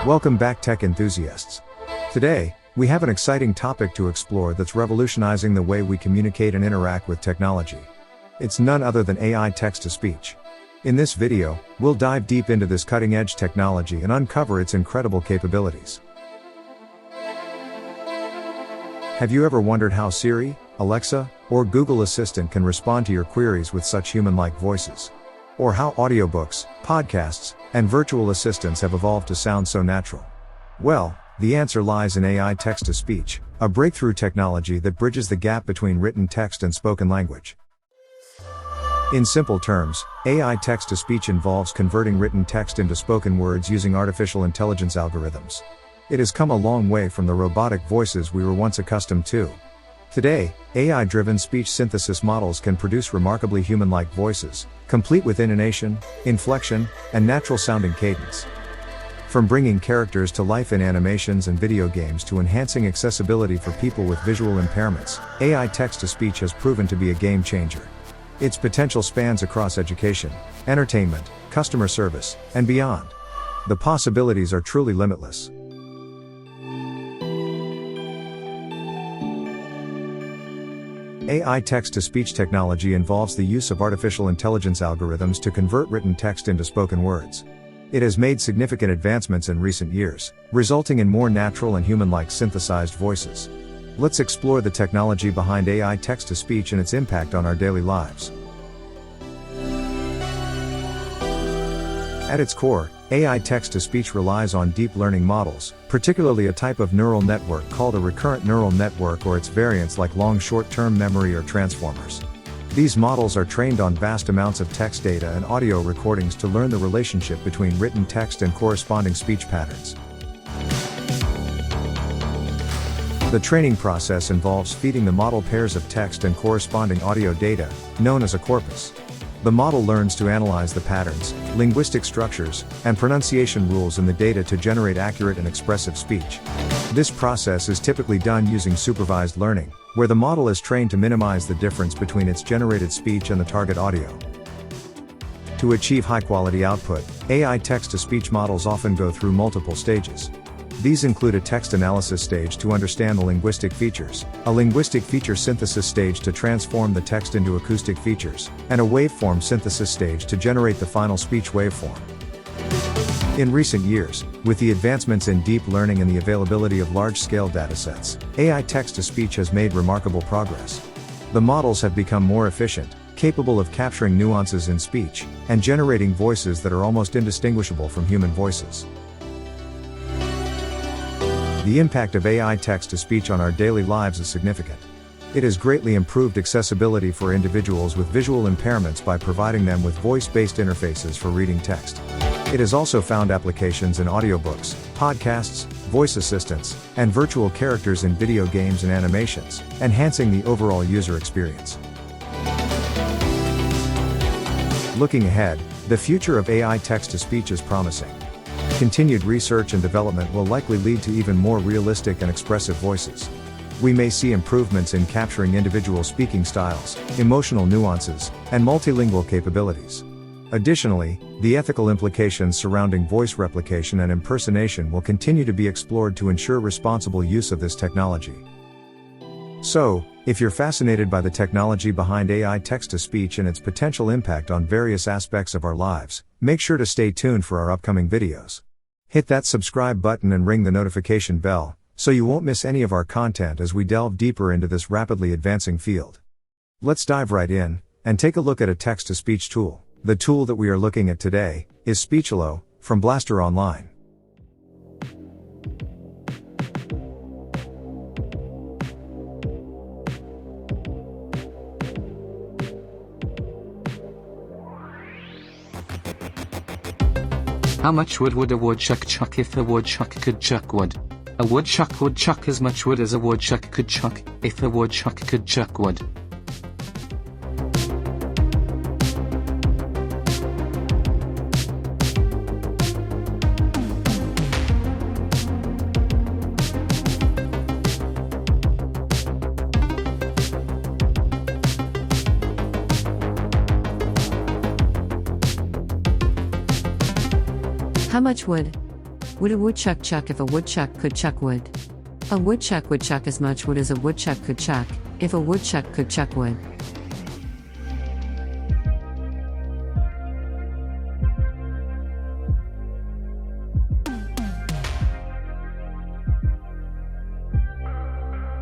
Welcome back, tech enthusiasts. Today, we have an exciting topic to explore that's revolutionizing the way we communicate and interact with technology. It's none other than AI text-to-speech. In this video, we'll dive deep into this cutting-edge technology and uncover its incredible capabilities. Have you ever wondered how Siri, Alexa, or Google Assistant can respond to your queries with such human-like voices? Or how audiobooks, podcasts, and virtual assistants have evolved to sound so natural? Well, the answer lies in AI text-to-speech, a breakthrough technology that bridges the gap between written text and spoken language. In simple terms, AI text-to-speech involves converting written text into spoken words using artificial intelligence algorithms. It has come a long way from the robotic voices we were once accustomed to. Today, AI-driven speech synthesis models can produce remarkably human-like voices, complete with intonation, inflection, and natural-sounding cadence. From bringing characters to life in animations and video games to enhancing accessibility for people with visual impairments, AI text-to-speech has proven to be a game-changer. Its potential spans across education, entertainment, customer service, and beyond. The possibilities are truly limitless. AI text-to-speech technology involves the use of artificial intelligence algorithms to convert written text into spoken words. It has made significant advancements in recent years, resulting in more natural and human-like synthesized voices. Let's explore the technology behind AI text-to-speech and its impact on our daily lives. At its core, AI text-to-speech relies on deep learning models, particularly a type of neural network called a recurrent neural network or its variants like long short-term memory or transformers. These models are trained on vast amounts of text data and audio recordings to learn the relationship between written text and corresponding speech patterns. The training process involves feeding the model pairs of text and corresponding audio data, known as a corpus. The model learns to analyze the patterns, linguistic structures, and pronunciation rules in the data to generate accurate and expressive speech. This process is typically done using supervised learning, where the model is trained to minimize the difference between its generated speech and the target audio. To achieve high-quality output, AI text-to-speech models often go through multiple stages. These include a text analysis stage to understand the linguistic features, a linguistic feature synthesis stage to transform the text into acoustic features, and a waveform synthesis stage to generate the final speech waveform. In recent years, with the advancements in deep learning and the availability of large-scale datasets, AI text-to-speech has made remarkable progress. The models have become more efficient, capable of capturing nuances in speech, and generating voices that are almost indistinguishable from human voices. The impact of AI text-to-speech on our daily lives is significant. It has greatly improved accessibility for individuals with visual impairments by providing them with voice-based interfaces for reading text. It has also found applications in audiobooks, podcasts, voice assistants, and virtual characters in video games and animations, enhancing the overall user experience. Looking ahead, the future of AI text-to-speech is promising. Continued research and development will likely lead to even more realistic and expressive voices. We may see improvements in capturing individual speaking styles, emotional nuances, and multilingual capabilities. Additionally, the ethical implications surrounding voice replication and impersonation will continue to be explored to ensure responsible use of this technology. So, if you're fascinated by the technology behind AI text-to-speech and its potential impact on various aspects of our lives, make sure to stay tuned for our upcoming videos. Hit that subscribe button and ring the notification bell, so you won't miss any of our content as we delve deeper into this rapidly advancing field. Let's dive right in, and take a look at a text-to-speech tool. The tool that we are looking at today is Ava Low, from Blaster Online. How much wood would a woodchuck chuck if a woodchuck could chuck wood? A woodchuck would chuck as much wood as a woodchuck could chuck, if a woodchuck could chuck wood. How much wood Would a woodchuck chuck if a woodchuck could chuck wood? A woodchuck would chuck as much wood as a woodchuck could chuck, if a woodchuck could chuck wood.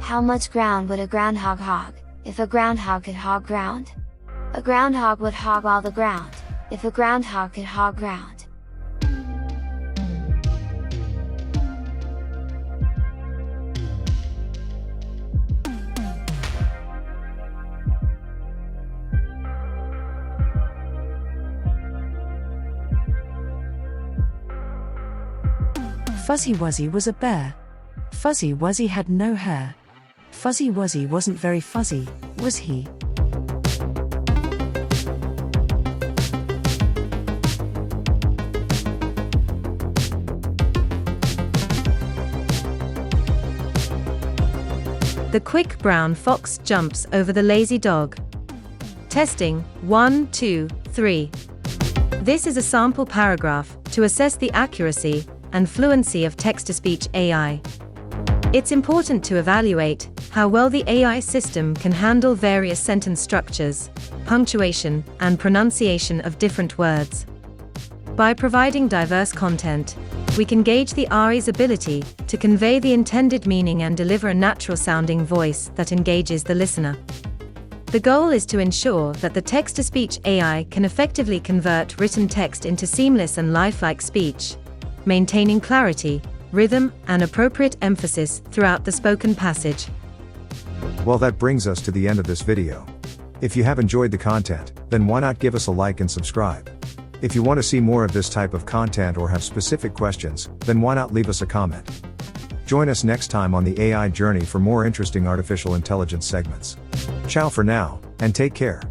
How much ground would a groundhog hog, if a groundhog could hog ground? A groundhog would hog all the ground, if a groundhog could hog ground. Fuzzy Wuzzy was a bear. Fuzzy Wuzzy had no hair. Fuzzy Wuzzy wasn't very fuzzy, was he? The quick brown fox jumps over the lazy dog. Testing, 1, 2, 3. This is a sample paragraph to assess the accuracy and fluency of text-to-speech AI. It's important to evaluate how well the AI system can handle various sentence structures, punctuation, and pronunciation of different words. By providing diverse content, we can gauge the AI's ability to convey the intended meaning and deliver a natural-sounding voice that engages the listener. The goal is to ensure that the text-to-speech AI can effectively convert written text into seamless and lifelike speech, maintaining clarity, rhythm, and appropriate emphasis throughout the spoken passage. Well, that brings us to the end of this video. If you have enjoyed the content, then why not give us a like and subscribe? If you want to see more of this type of content or have specific questions, then why not leave us a comment? Join us next time on the AI journey for more interesting artificial intelligence segments. Ciao for now, and take care.